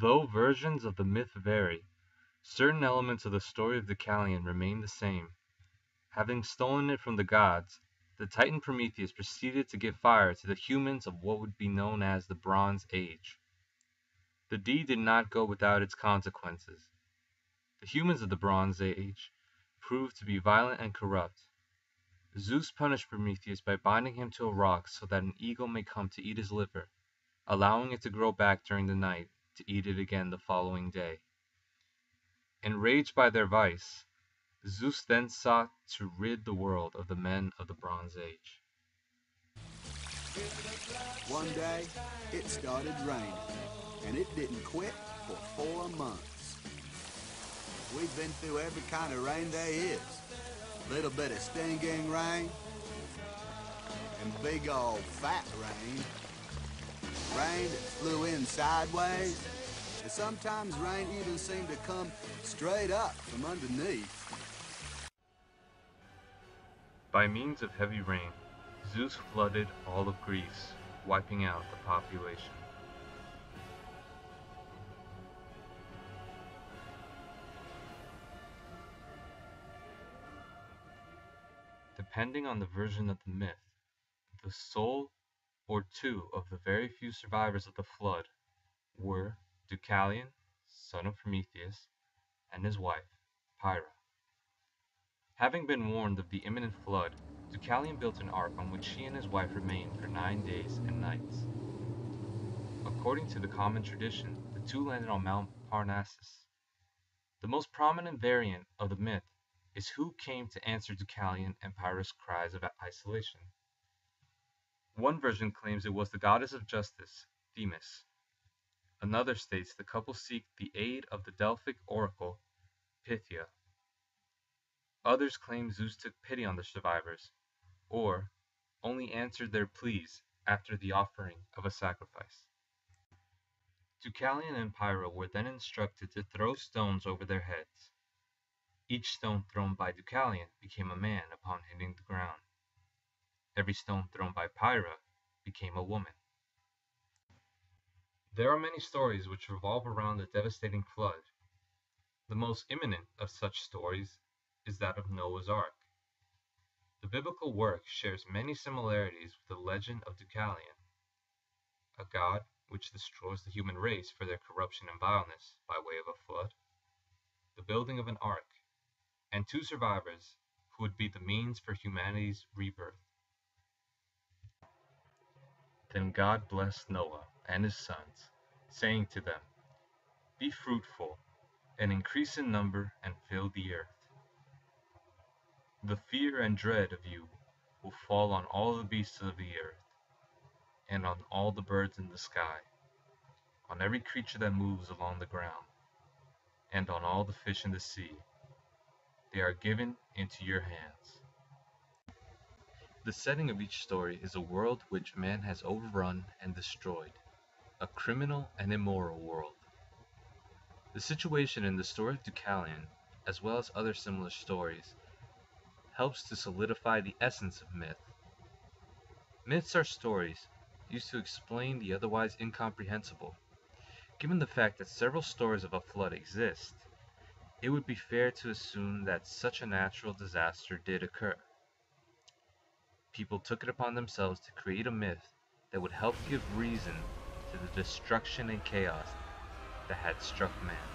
Though versions of the myth vary, certain elements of the story of Deucalion remain the same. Having stolen it from the gods, the Titan Prometheus proceeded to give fire to the humans of what would be known as the Bronze Age. The deed did not go without its consequences. The humans of the Bronze Age proved to be violent and corrupt. Zeus punished Prometheus by binding him to a rock so that an eagle may come to eat his liver, allowing it to grow back during the night to eat it again the following day. Enraged by their vice, Zeus then sought to rid the world of the men of the Bronze Age. One day, it started raining, and it didn't quit for 4 months. We've been through every kind of rain there is. Little bit of stinging rain, and big old fat rain. Rain that flew in sideways, and sometimes rain even seemed to come straight up from underneath. By means of heavy rain, Zeus flooded all of Greece, wiping out the population. Depending on the version of the myth, the soul or two of the very few survivors of the flood were Deucalion, son of Prometheus, and his wife, Pyrrha. Having been warned of the imminent flood, Deucalion built an ark on which he and his wife remained for 9 days and nights. According to the common tradition, the two landed on Mount Parnassus. The most prominent variant of the myth is who came to answer Deucalion and Pyrrha's cries of isolation. One version claims it was the goddess of justice, Themis. Another states the couple seek the aid of the Delphic oracle, Pythia. Others claim Zeus took pity on the survivors, or only answered their pleas after the offering of a sacrifice. Deucalion and Pyrrha were then instructed to throw stones over their heads. Each stone thrown by Deucalion became a man upon hitting the ground. Every stone thrown by Pyrrha became a woman. There are many stories which revolve around the devastating flood. The most imminent of such stories is that of Noah's Ark. The biblical work shares many similarities with the legend of Deucalion, a god which destroys the human race for their corruption and vileness by way of a flood, the building of an ark, and 2 survivors who would be the means for humanity's rebirth. Then God blessed Noah and his sons, saying to them, "Be fruitful, and increase in number, and fill the earth. The fear and dread of you will fall on all the beasts of the earth, and on all the birds in the sky, on every creature that moves along the ground, and on all the fish in the sea. They are given into your hands." The setting of each story is a world which man has overrun and destroyed, a criminal and immoral world. The situation in the story of Deucalion, as well as other similar stories, helps to solidify the essence of myth. Myths are stories used to explain the otherwise incomprehensible. Given the fact that several stories of a flood exist, it would be fair to assume that such a natural disaster did occur. People took it upon themselves to create a myth that would help give reason to the destruction and chaos that had struck man.